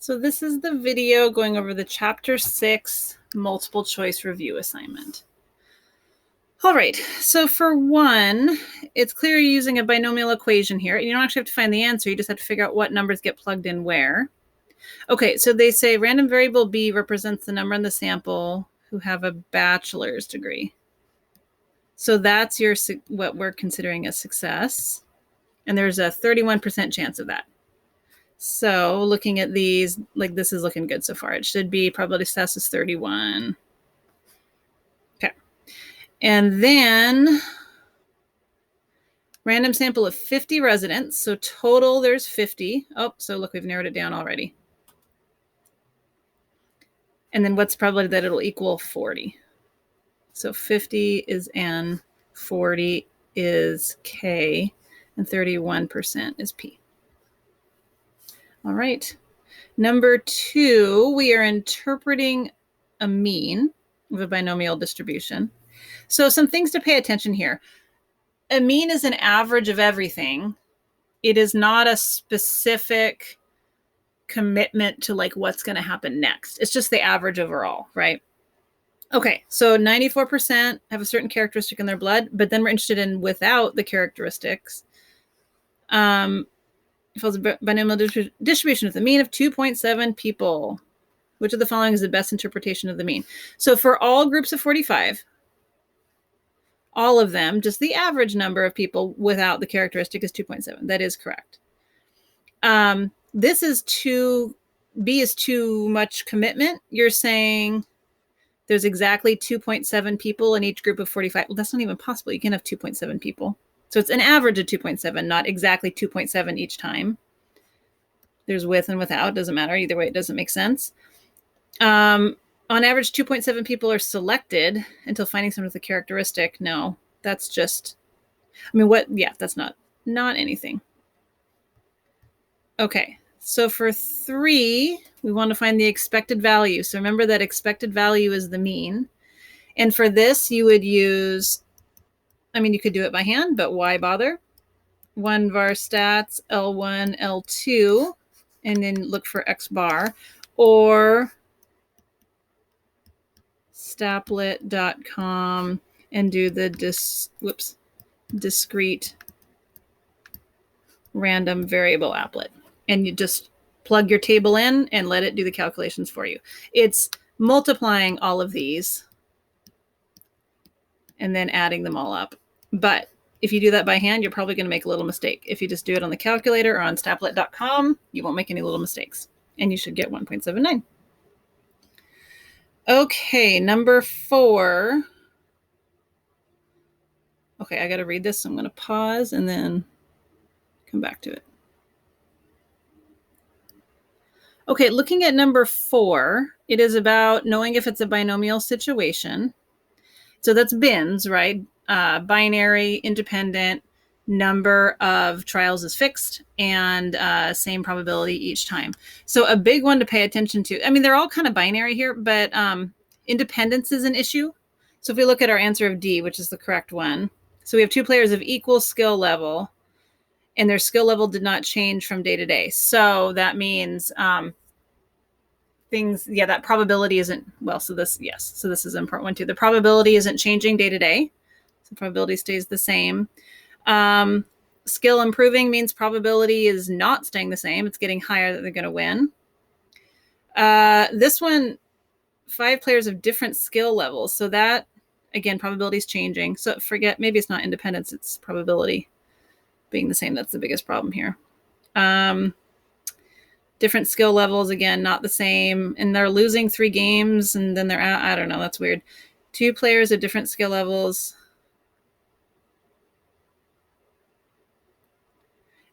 So this is the video going over the Chapter 6 multiple choice review assignment. All right, so for one, it's clear you're using a binomial equation here. You don't actually have to find the answer. You just have to figure out what numbers get plugged in where. Okay, so they say random variable B represents the number in the sample who have a bachelor's degree. So that's what we're considering a success. And there's a 31% chance of that. So looking at these, like this is looking good so far. It should be probability success is 31. Okay. And then random sample of 50 residents. So total there's 50. Oh, so look, we've narrowed it down already. And then what's the probability that it'll equal 40? So 50 is N, 40 is K, and 31% is P. All right. Number 2, we are interpreting a mean of a binomial distribution. So some things to pay attention here. A mean is an average of everything. It is not a specific commitment to like what's going to happen next. It's just the average overall, right? Okay, so 94% have a certain characteristic in their blood, but then we're interested in without the characteristics. It follows a binomial distribution with a mean of 2.7 people. Which of the following is the best interpretation of the mean? So for all groups of 45, all of them, just the average number of people without the characteristic is 2.7. That is correct. This is B is too much commitment. You're saying there's exactly 2.7 people in each group of 45. Well, that's not even possible. You can't have 2.7 people. So it's an average of 2.7, not exactly 2.7 each time. There's with and without. It doesn't matter. Either way, it doesn't make sense. On average, 2.7 people are selected until finding someone with a characteristic. No, that's just, I mean, what? Yeah, that's not anything. Okay, so for 3, we want to find the expected value. So remember that expected value is the mean. And for this, you would use, I mean, you could do it by hand, but why bother? 1 var stats, L1, L2, and then look for X bar, or Staplet.com and do the discrete random variable applet. And you just plug your table in and let it do the calculations for you. It's multiplying all of these and then adding them all up. But if you do that by hand, you're probably going to make a little mistake. If you just do it on the calculator or on Staplet.com, you won't make any little mistakes. And you should get 1.79. Okay, number 4. Okay, I got to read this, so I'm going to pause and then come back to it. Okay, looking at number 4, it is about knowing if it's a binomial situation. So that's bins, right? Binary, independent, number of trials is fixed, and same probability each time. So a big one to pay attention to. I mean, they're all kind of binary here, but independence is an issue. So if we look at our answer of D, which is the correct one, so we have 2 players of equal skill level, and their skill level did not change from day to day. So that means that probability isn't, well, so this is important one too. The probability isn't changing day to day. So probability stays the same. Skill improving means probability is not staying the same. It's getting higher that they're going to win. This one, 5 players of different skill levels. So that, again, probability is changing. So maybe it's not independence, it's probability being the same. That's the biggest problem here. Different skill levels, again, not the same. And they're losing 3 games and then they're out. I don't know. That's weird. 2 players of different skill levels.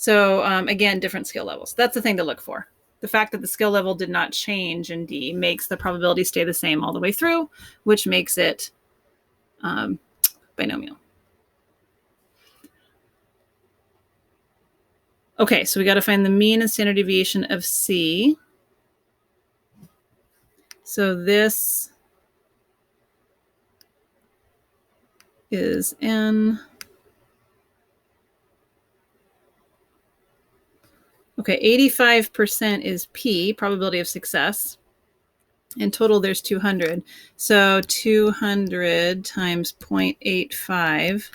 So again, different skill levels. That's the thing to look for. The fact that the skill level did not change in D makes the probability stay the same all the way through, which makes it binomial. Okay, so we got to find the mean and standard deviation of C. So this is N. Okay, 85% is P, probability of success. In total, there's 200. So 200 times 0.85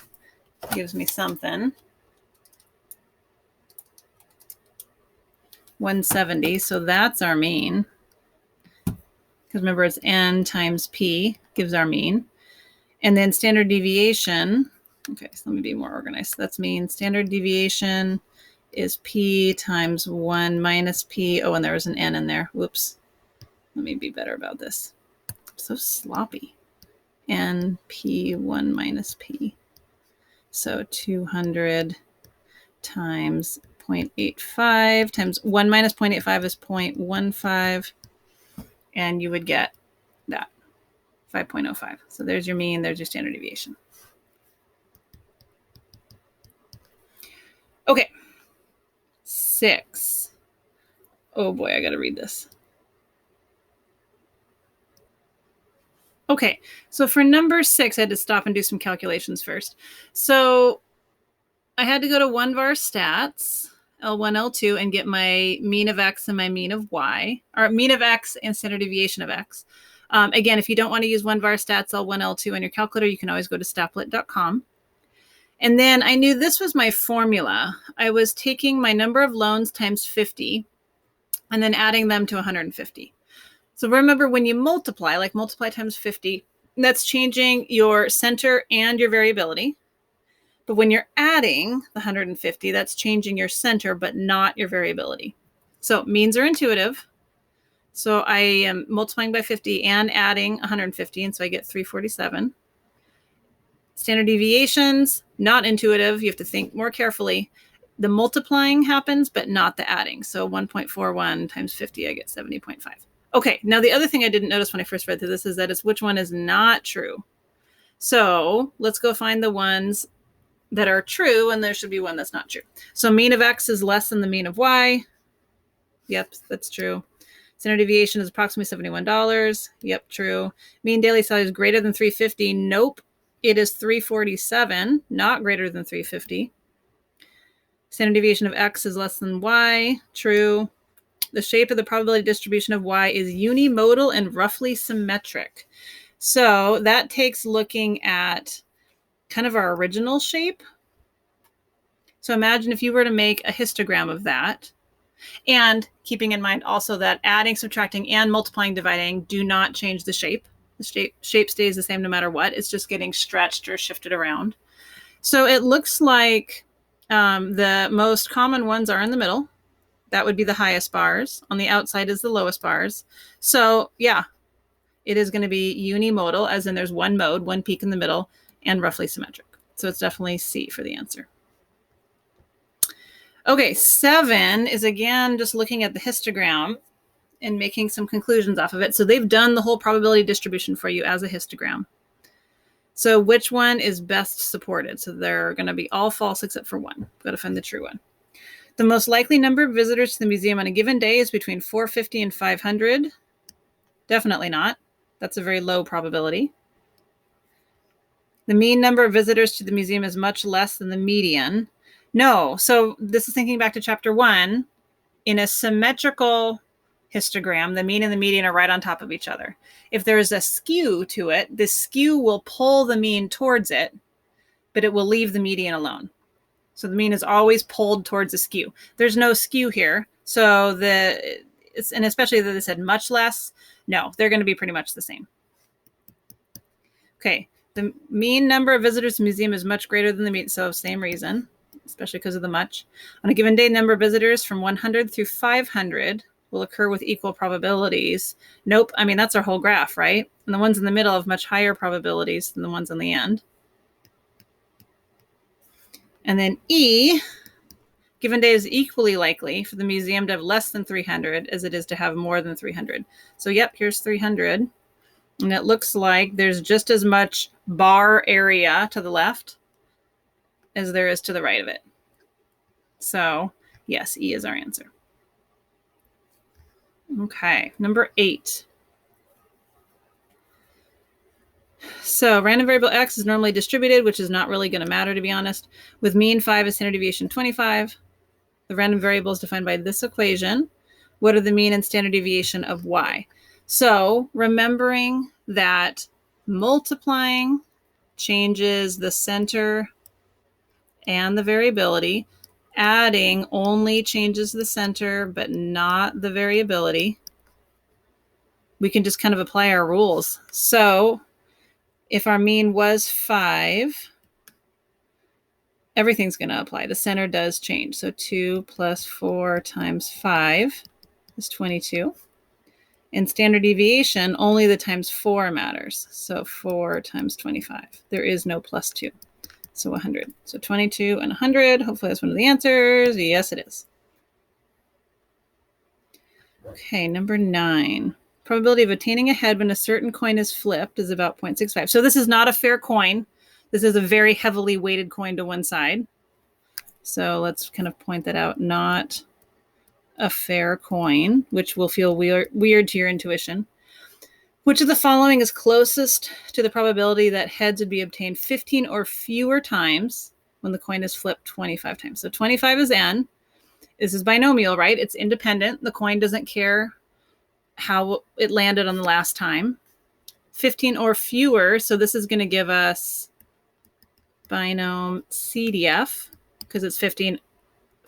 gives me something. 170. So that's our mean. Because remember, it's N times P gives our mean. And then standard deviation. Okay, so let me be more organized. So that's mean. Standard deviation is P times 1 minus P. Oh, and there was an N in there. Whoops. Let me be better about this. I'm so sloppy. N P 1 minus P. So 200 times 0.85 times 1 minus 0.85 is 0.15. And you would get that, 5.05. So there's your mean. There's your standard deviation. Okay. 6. Oh boy, I got to read this. Okay, so for number 6, I had to stop and do some calculations first. So I had to go to 1var stats, L1, L2, and get my mean of X and my mean of Y, or mean of X and standard deviation of X. Again, if you don't want to use 1var stats, L1, L2 on your calculator, you can always go to Statlet.com. And then I knew this was my formula. I was taking my number of loans times 50 and then adding them to 150. So remember, when you multiply, like multiply times 50, that's changing your center and your variability. But when you're adding the 150, that's changing your center, but not your variability. So means are intuitive. So I am multiplying by 50 and adding 150, and so I get 347. Standard deviations, not intuitive. You have to think more carefully. The multiplying happens, but not the adding. So 1.41 times 50, I get 70.5. Okay, now the other thing I didn't notice when I first read through this is that it's which one is not true. So let's go find the ones that are true, and there should be one that's not true. So mean of X is less than the mean of Y. Yep, that's true. Standard deviation is approximately $71. Yep, true. Mean daily salary is greater than 350. Nope, it is 347, not greater than 350. Standard deviation of X is less than Y. True. The shape of the probability distribution of Y is unimodal and roughly symmetric. So that takes looking at kind of our original shape. So imagine if you were to make a histogram of that, and keeping in mind also that adding, subtracting, and multiplying, dividing do not change the shape. The shape stays the same no matter what. It's just getting stretched or shifted around. So it looks like the most common ones are in the middle. That would be the highest bars. On the outside is the lowest bars. So yeah, it is going to be unimodal, as in there's one mode, one peak in the middle, and roughly symmetric. So it's definitely C for the answer. Okay, 7 is again just looking at the histogram and making some conclusions off of it. So they've done the whole probability distribution for you as a histogram. So which one is best supported? So they're going to be all false except for one. Got to find the true one. The most likely number of visitors to the museum on a given day is between 450 and 500. Definitely not. That's a very low probability. The mean number of visitors to the museum is much less than the median. No. So this is thinking back to chapter 1. In a symmetrical histogram, the mean and the median are right on top of each other. If there's a skew to it, the skew will pull the mean towards it, but it will leave the median alone. So the mean is always pulled towards the skew. There's no skew here. So and especially that they said much less, no, they're going to be pretty much the same. Okay, the mean number of visitors to the museum is much greater than the mean, so same reason, especially because of the much. On a given day, number of visitors from 100 through 500 will occur with equal probabilities. Nope, I mean, that's our whole graph, right? And the ones in the middle have much higher probabilities than the ones on the end. And then E, given day is equally likely for the museum to have less than 300 as it is to have more than 300. So yep, here's 300. And it looks like there's just as much bar area to the left as there is to the right of it. So yes, E is our answer. Okay, number 8. So random variable X is normally distributed, which is not really going to matter, to be honest, with mean 5 and standard deviation 25. The random variable is defined by this equation. What are the mean and standard deviation of y? So remembering that multiplying changes the center and the variability. Adding only changes the center, but not the variability. We can just kind of apply our rules. So if our mean was 5, everything's going to apply. The center does change. So 2 plus 4 times 5 is 22. In standard deviation, only the times 4 matters. So 4 times 25. There is no plus 2. So 100. So 22 and 100. Hopefully that's one of the answers. Yes, it is. Okay, number 9. Probability of attaining a head when a certain coin is flipped is about 0.65. So this is not a fair coin. This is a very heavily weighted coin to one side. So let's kind of point that out. Not a fair coin, which will feel weird to your intuition. Which of the following is closest to the probability that heads would be obtained 15 or fewer times when the coin is flipped 25 times? So 25 is n. This is binomial, right? It's independent. The coin doesn't care how it landed on the last time. 15 or fewer. So this is going to give us binom CDF because it's 15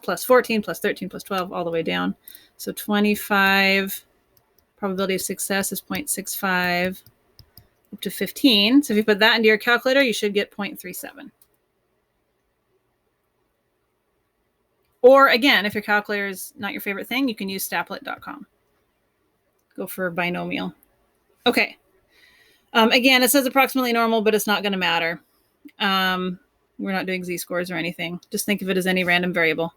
plus 14 plus 13 plus 12 all the way down. So 25... probability of success is 0.65 up to 15. So if you put that into your calculator, you should get 0.37. Or again, if your calculator is not your favorite thing, you can use Stapplet.com. Go for binomial. Okay. Again, it says approximately normal, but it's not going to matter. We're not doing z-scores or anything. Just think of it as any random variable.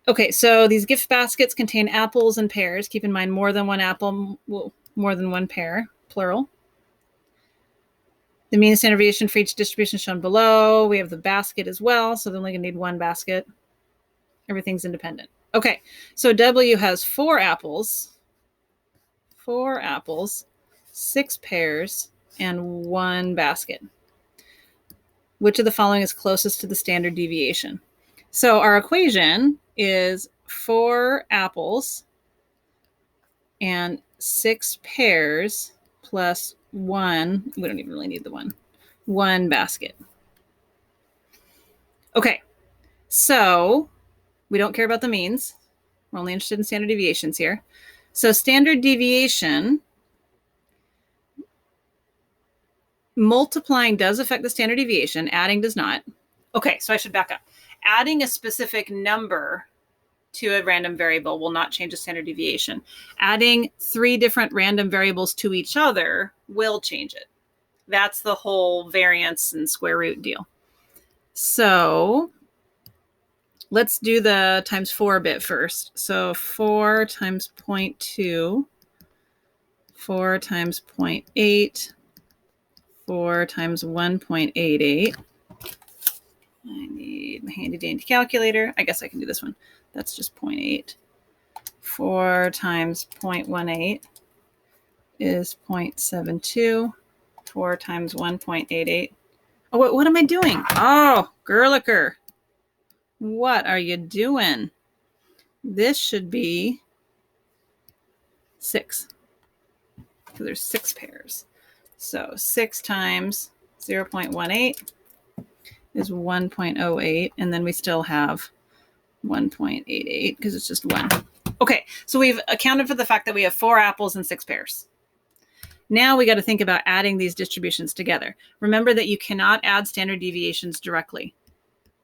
Okay, so these gift baskets contain apples and pears. Keep in mind more than one apple, well, more than one pear, plural. The mean and standard deviation for each distribution shown below. We have the basket as well, so they're only going to need one basket. Everything's independent. Okay, so W has 4 apples, 6 pears, and 1 basket. Which of the following is closest to the standard deviation? So our equation is 4 apples and 6 pears plus 1. We don't even really need the 1 basket. Okay, so we don't care about the means. We're only interested in standard deviations here. So standard deviation, multiplying does affect the standard deviation. Adding does not. Okay, so I should back up. Adding a specific number to a random variable will not change the standard deviation. Adding 3 different random variables to each other will change it. That's the whole variance and square root deal. So let's do the times 4 bit first. So 4 times 0.2, 4 times 0.8, 4 times 1.88. I need my handy dandy calculator. I guess I can do this one. That's just 0.8. 4 times 0.18 is 0.72. 4 times 1.88. Oh, what am I doing? Oh, Gerlicher. What are you doing? This should be 6. So there's 6 pairs. So 6 times 0.18 is 1.08. And then we still have 1.88 because it's just 1. Okay, so we've accounted for the fact that we have 4 apples and 6 pears. Now we got to think about adding these distributions together. Remember that you cannot add standard deviations directly,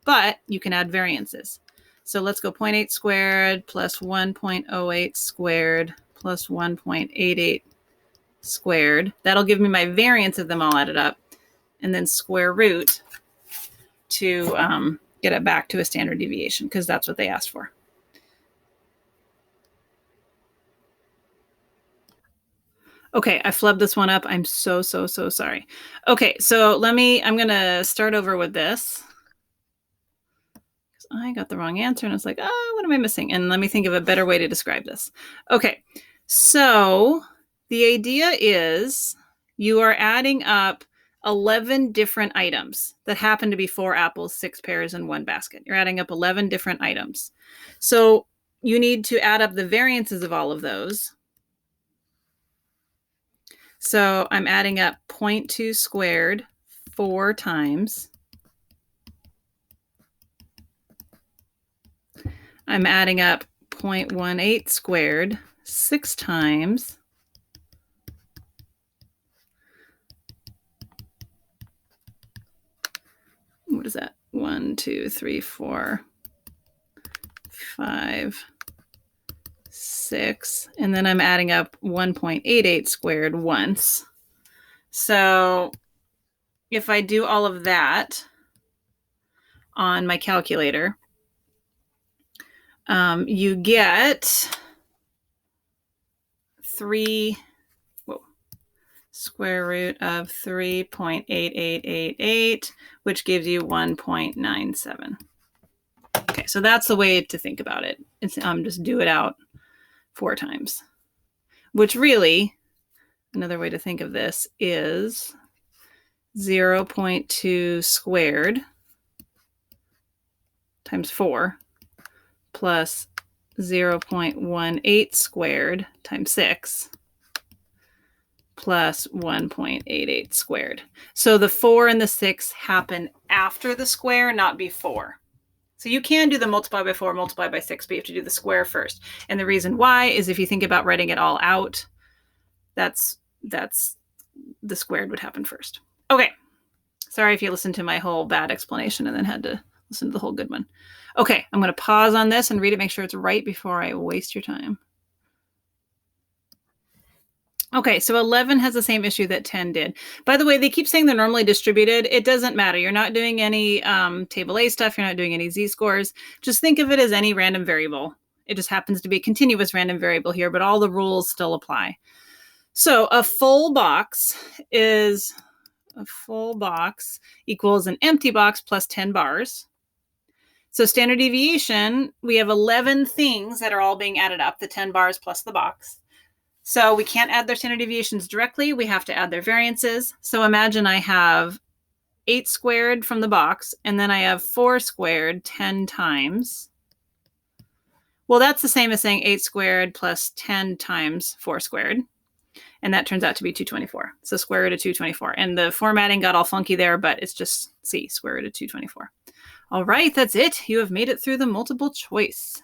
but you can add variances. So let's go 0.8 squared plus 1.08 squared plus 1.88 squared. That'll give me my variance of them all added up, and then square root to get it back to a standard deviation because that's what they asked for. Okay, I flubbed this one up. I'm so sorry. Okay, so I'm going to start over with this. I got the wrong answer and it's like, oh, what am I missing? And let me think of a better way to describe this. Okay, so the idea is you are adding up 11 different items that happen to be 4 apples, 6 pears, and 1 basket. You're adding up 11 different items. So you need to add up the variances of all of those. So I'm adding up 0.2 squared 4 times. I'm adding up 0.18 squared 6 times. What is that? 1, 2, 3, 4, 5, 6. And then I'm adding up 1.88 squared once. So if I do all of that on my calculator, you get square root of 3.8888, which gives you 1.97. Okay, so that's the way to think about it. It's just do it out 4 times, which really, another way to think of this is 0.2 squared times 4 plus 0.18 squared times 6 plus 1.88 squared. So the 4 and the 6 happen after the square, not before. So you can do the multiply by 4, multiply by 6, but you have to do the square first. And the reason why is if you think about writing it all out, that's the squared would happen first. Okay. Sorry if you listened to my whole bad explanation and then had to listen to the whole good one. Okay, I'm going to pause on this and read it, make sure it's right before I waste your time. Okay, so 11 has the same issue that 10 did. By the way, they keep saying they're normally distributed. It doesn't matter. You're not doing any table A stuff. You're not doing any z-scores. Just think of it as any random variable. It just happens to be a continuous random variable here, but all the rules still apply. So a full box equals an empty box plus 10 bars. So standard deviation, we have 11 things that are all being added up, the 10 bars plus the box. So we can't add their standard deviations directly. We have to add their variances. So imagine I have 8 squared from the box, and then I have 4 squared 10 times. Well, that's the same as saying 8 squared plus 10 times 4 squared. And that turns out to be 224. So square root of 224. And the formatting got all funky there, but it's just C, square root of 224. All right, that's it. You have made it through the multiple choice.